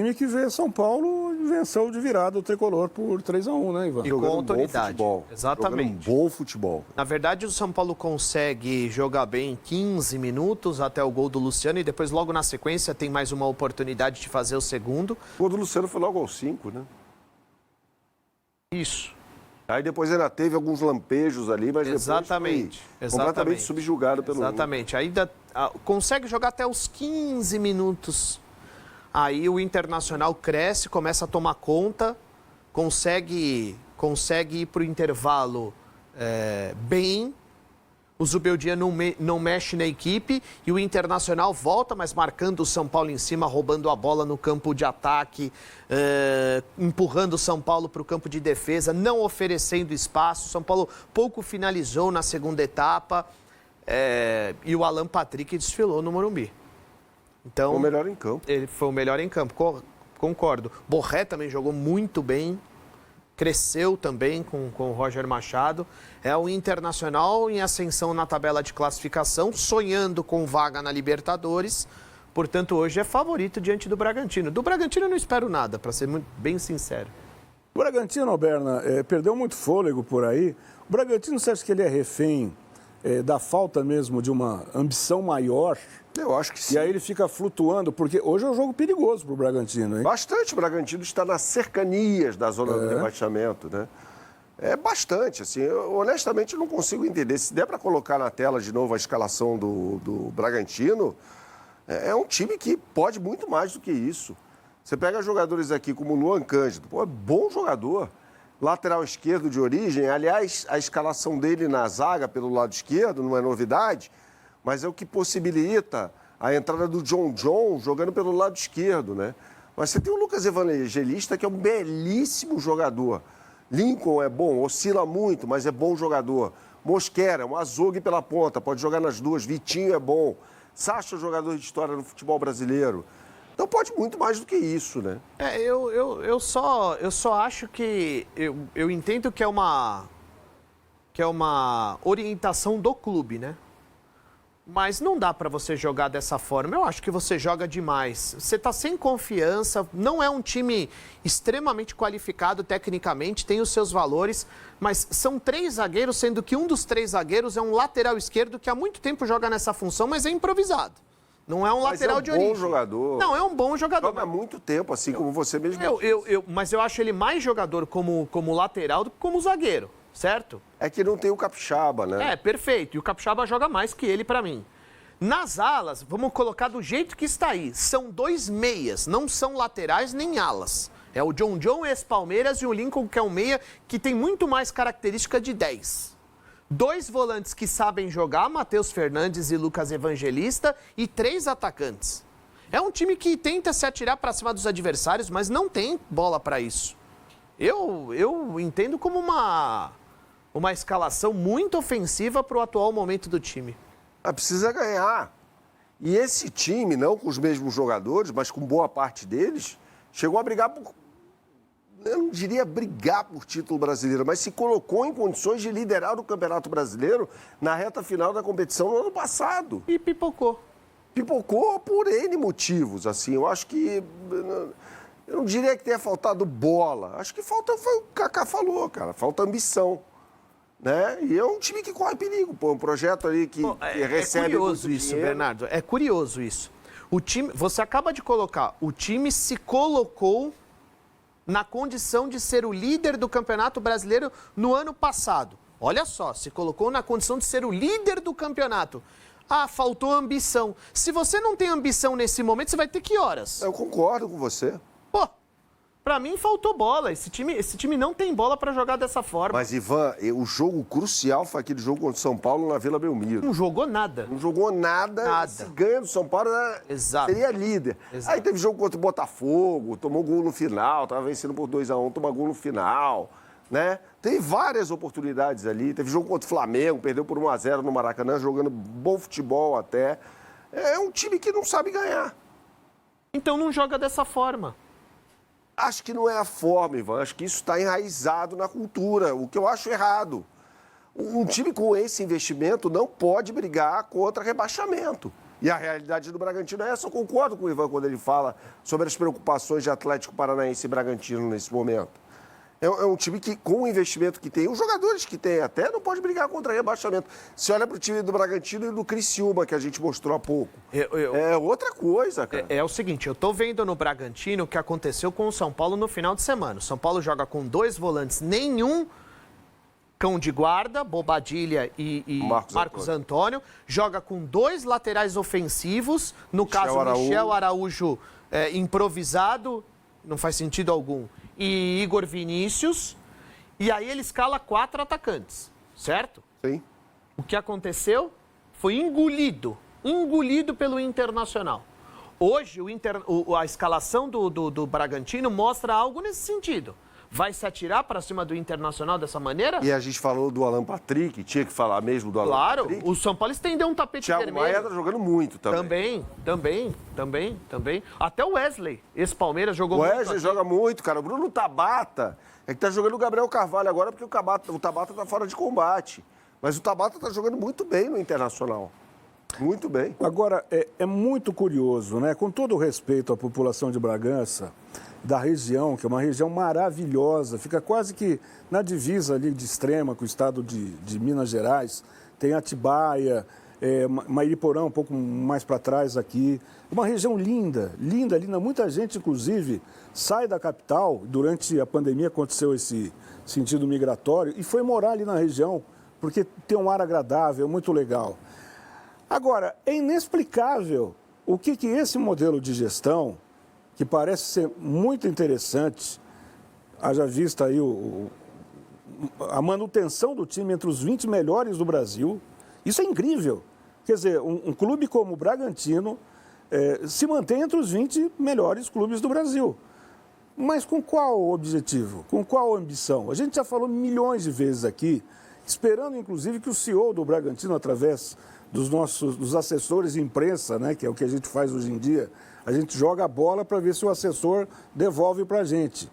time que vê São Paulo venceu de virada o tricolor por 3-1, né, Ivan? E com autoridade. Exatamente. Jogando um bom futebol. Na verdade, o São Paulo consegue jogar bem 15 minutos até o gol do Luciano e depois, logo na sequência, tem mais uma oportunidade de fazer o segundo. O gol do Luciano foi logo aos 5, né? Isso. Aí depois ainda teve alguns lampejos ali, mas Exatamente. depois foi completamente subjugado pelo... Exatamente. Ainda consegue jogar até os 15 minutos. Aí o Internacional cresce, começa a tomar conta, consegue ir para o intervalo bem. O Zubeldia não mexe na equipe e o Internacional volta, mas marcando o São Paulo em cima, roubando a bola no campo de ataque, empurrando o São Paulo para o campo de defesa, não oferecendo espaço. O São Paulo pouco finalizou na segunda etapa e o Alan Patrick desfilou no Morumbi. Então, foi o melhor em campo. Ele foi o melhor em campo, concordo. Borré também jogou muito bem. Cresceu também com o Roger Machado. É o Internacional em ascensão na tabela de classificação, sonhando com vaga na Libertadores. Portanto, hoje é favorito diante do Bragantino. Do Bragantino eu não espero nada, para ser bem sincero. O Bragantino, Berna, perdeu muito fôlego por aí. O Bragantino, você acha que ele é refém da falta mesmo de uma ambição maior? Eu acho que sim. E aí ele fica flutuando, porque hoje é um jogo perigoso para o Bragantino, hein? Bastante. O Bragantino está nas cercanias da zona do rebaixamento, né? É bastante, assim. Eu, honestamente, não consigo entender. Se der para colocar na tela de novo a escalação do Bragantino, é um time que pode muito mais do que isso. Você pega jogadores aqui como o Luan Cândido, pô, é bom jogador. Lateral esquerdo de origem, aliás, a escalação dele na zaga pelo lado esquerdo não é novidade, mas é o que possibilita a entrada do John jogando pelo lado esquerdo, né? Mas você tem o Lucas Evangelista, que é um belíssimo jogador. Lincoln é bom, oscila muito, mas é bom jogador. Mosquera, um azogue pela ponta, pode jogar nas duas. Vitinho é bom. Sacha, jogador de história no futebol brasileiro. Então pode muito mais do que isso, né? Eu só acho que... Eu entendo que é uma orientação do clube, né? Mas não dá para você jogar dessa forma. Eu acho que você joga demais. Você está sem confiança, não é um time extremamente qualificado tecnicamente, tem os seus valores, mas são 3 zagueiros, sendo que um dos 3 zagueiros é um lateral esquerdo que há muito tempo joga nessa função, mas é improvisado. Não é um lateral de origem. É um bom jogador. Não, é um bom jogador. Joga há muito tempo, assim como você mesmo. Mas eu acho ele mais jogador como lateral do que como zagueiro. Certo? É que não tem o Capixaba, né? Perfeito. E o Capixaba joga mais que ele pra mim. Nas alas, vamos colocar do jeito que está aí. São 2 meias, não são laterais nem alas. É o John ex-Palmeiras e o Lincoln, que é um meia que tem muito mais característica de 10. 2 volantes que sabem jogar, Matheus Fernandes e Lucas Evangelista, e 3 atacantes. É um time que tenta se atirar pra cima dos adversários, mas não tem bola pra isso. Eu entendo como uma escalação muito ofensiva para o atual momento do time. Precisa ganhar. E esse time, não com os mesmos jogadores, mas com boa parte deles, chegou a brigar por... Eu não diria brigar por título brasileiro, mas se colocou em condições de liderar o Campeonato Brasileiro na reta final da competição no ano passado. E pipocou. Pipocou por N motivos, assim. Eu acho que... Eu não diria que tenha faltado bola. Acho que falta, foi o que o Kaká falou, cara. Falta ambição. Né? E é um time que corre perigo, pô. Um projeto ali que recebe. É curioso isso, dinheiro. Bernardo. É curioso isso. O time, você acaba de colocar, o time se colocou na condição de ser o líder do Campeonato Brasileiro no ano passado. Olha só, se colocou na condição de ser o líder do campeonato. Faltou ambição. Se você não tem ambição nesse momento, você vai ter que horas? Eu concordo com você. Pra mim, faltou bola. Esse time não tem bola pra jogar dessa forma. Mas, Ivan, o jogo crucial foi aquele jogo contra o São Paulo na Vila Belmiro. Não jogou nada. Não jogou nada. Se ganha do São Paulo, seria líder. Exato. Aí teve jogo contra o Botafogo, tomou gol no final, estava vencendo por 2-1, tomou gol no final, né? Teve várias oportunidades ali. Teve jogo contra o Flamengo, perdeu por 1-0 no Maracanã, jogando bom futebol até. É um time que não sabe ganhar. Então não joga dessa forma. Acho que não é a forma, Ivan. Acho que isso está enraizado na cultura, o que eu acho errado. Um time com esse investimento não pode brigar contra rebaixamento. E a realidade do Bragantino é essa. Eu concordo com o Ivan quando ele fala sobre as preocupações de Atlético Paranaense e Bragantino nesse momento. É um time que, com o investimento que tem, os jogadores que tem até, não pode brigar contra rebaixamento. Se olha para o time do Bragantino e do Criciúma, que a gente mostrou há pouco. É outra coisa, cara. É o seguinte, eu tô vendo no Bragantino o que aconteceu com o São Paulo no final de semana. O São Paulo joga com 2 volantes, nenhum cão de guarda, Bobadilha e Marcos Antônio. Joga com 2 laterais ofensivos, no caso, Michel Araújo improvisado, não faz sentido algum, e Igor Vinícius, e aí ele escala 4 atacantes, certo? Sim. O que aconteceu foi engolido pelo Internacional. Hoje, a escalação do Bragantino mostra algo nesse sentido. Vai se atirar para cima do Internacional dessa maneira? E a gente falou do Alan Patrick, tinha que falar mesmo do Alan Patrick. Claro, o São Paulo estendeu um tapete vermelho. Thiago Maia tá jogando muito também. Também. Até o Wesley, esse Palmeiras, jogou muito. O Wesley joga muito, cara. O Bruno Tabata é que tá jogando o Gabriel Carvalho agora porque o Tabata tá fora de combate. Mas o Tabata tá jogando muito bem no Internacional. Muito bem. Agora, é muito curioso, né? Com todo o respeito à população de Bragança, da região, que é uma região maravilhosa, fica quase que na divisa ali de Extrema com o estado de Minas Gerais, tem Atibaia, Mairiporã um pouco mais para trás aqui, uma região linda, muita gente inclusive sai da capital, durante a pandemia aconteceu esse sentido migratório e foi morar ali na região, porque tem um ar agradável, é muito legal. Agora, é inexplicável o que esse modelo de gestão, que parece ser muito interessante, haja vista aí a manutenção do time entre os 20 melhores do Brasil. Isso é incrível. Quer dizer, um clube como o Bragantino se mantém entre os 20 melhores clubes do Brasil. Mas com qual objetivo? Com qual ambição? A gente já falou milhões de vezes aqui, esperando inclusive que o CEO do Bragantino, através dos assessores de imprensa, né, que é o que a gente faz hoje em dia, a gente joga a bola para ver se o assessor devolve para a gente.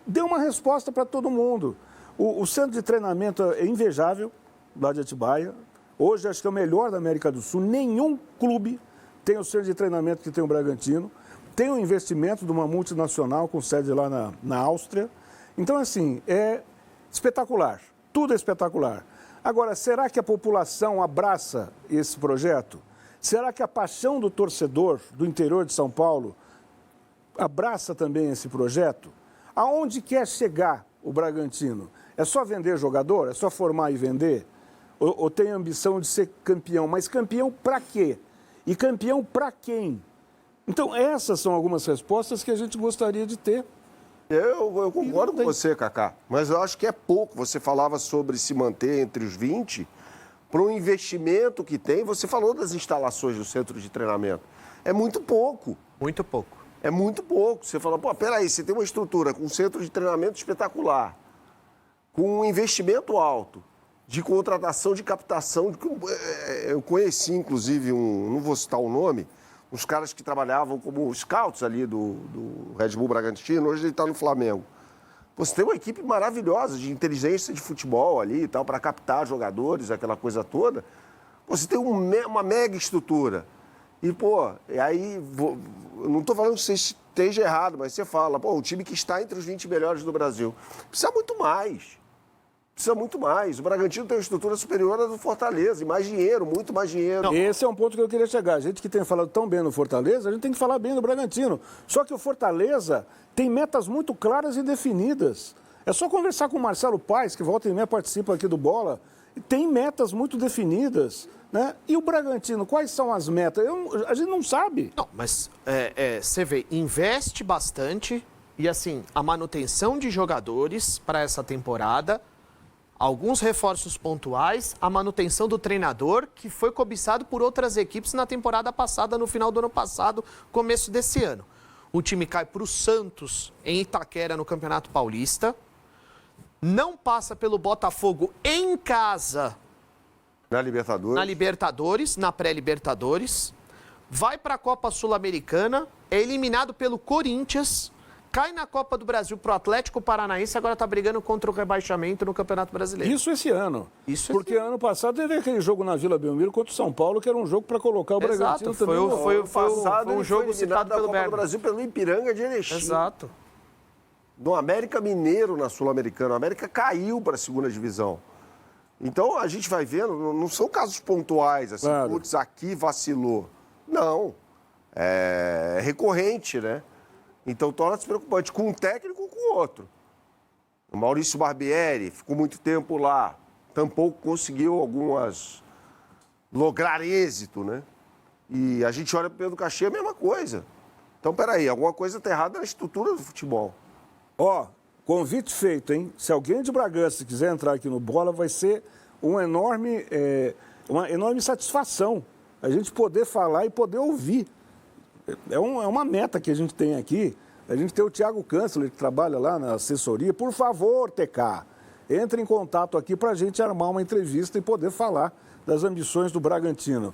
Deu uma resposta para todo mundo. O centro de treinamento é invejável, lá de Atibaia. Hoje acho que é o melhor da América do Sul. Nenhum clube tem o centro de treinamento que tem o Bragantino. Tem o investimento de uma multinacional com sede lá na Áustria. Então, assim, é espetacular. Tudo é espetacular. Agora, será que a população abraça esse projeto? Será que a paixão do torcedor do interior de São Paulo abraça também esse projeto? Aonde quer chegar o Bragantino? É só vender jogador? É só formar e vender? Ou tem a ambição de ser campeão? Mas campeão para quê? E campeão para quem? Então, essas são algumas respostas que a gente gostaria de ter. Eu concordo com você, Cacá, mas eu acho que é pouco. Você falava sobre se manter entre os 20, para o investimento que tem, você falou das instalações do centro de treinamento. É muito pouco. Muito pouco. É muito pouco. Você fala, peraí, você tem uma estrutura com um centro de treinamento espetacular, com um investimento alto, de contratação, de captação. Eu conheci, inclusive, não vou citar o nome, uns caras que trabalhavam como scouts ali do Red Bull Bragantino, hoje ele está no Flamengo. Você tem uma equipe maravilhosa de inteligência de futebol ali e tal, para captar jogadores, aquela coisa toda. Você tem uma mega estrutura. E, aí, eu não estou falando que você esteja errado, mas você fala, o time que está entre os 20 melhores do Brasil. Precisa muito mais. O Bragantino tem uma estrutura superior à do Fortaleza, e mais dinheiro, muito mais dinheiro. Não. Esse é um ponto que eu queria chegar. A gente que tem falado tão bem no Fortaleza, a gente tem que falar bem do Bragantino. Só que o Fortaleza tem metas muito claras e definidas. É só conversar com o Marcelo Paes, que volta e meia participa aqui do Bola, e tem metas muito definidas. Né? E o Bragantino, quais são as metas? A gente não sabe. Não, mas você vê, investe bastante e assim, a manutenção de jogadores para essa temporada, alguns reforços pontuais, a manutenção do treinador, que foi cobiçado por outras equipes na temporada passada, no final do ano passado, começo desse ano. O time cai para o Santos, em Itaquera, no Campeonato Paulista. Não passa pelo Botafogo em casa. Na Libertadores, na pré-Libertadores. Vai para a Copa Sul-Americana, é eliminado pelo Corinthians, cai na Copa do Brasil pro Atlético Paranaense, agora tá brigando contra o rebaixamento no Campeonato Brasileiro. Isso esse ano. Isso Porque ano passado teve aquele jogo na Vila Belmiro contra o São Paulo, que era um jogo para colocar o Bragantino Exato, também. foi um jogo citado pelo Copa do Berno. Brasil pelo Ipiranga de Erechim. Exato. Do América Mineiro na Sul-Americana. O América caiu para a segunda divisão. Então, a gente vai vendo, não são casos pontuais, assim, Claro. putz, aqui vacilou. Não. É recorrente, né? Então, torna-se preocupante com um técnico ou com o outro. O Maurício Barbieri ficou muito tempo lá. Tampouco conseguiu lograr êxito, né? E a gente olha para o Pedro Caixinha, a mesma coisa. Então, peraí, alguma coisa está errada na estrutura do futebol. Ó, convite feito, hein? Se alguém de Bragança quiser entrar aqui no Bola, vai ser uma enorme satisfação a gente poder falar e poder ouvir. É uma meta que a gente tem aqui. A gente tem o Thiago Kanzler, que trabalha lá na assessoria. Por favor, TK, entre em contato aqui para a gente armar uma entrevista e poder falar das ambições do Bragantino.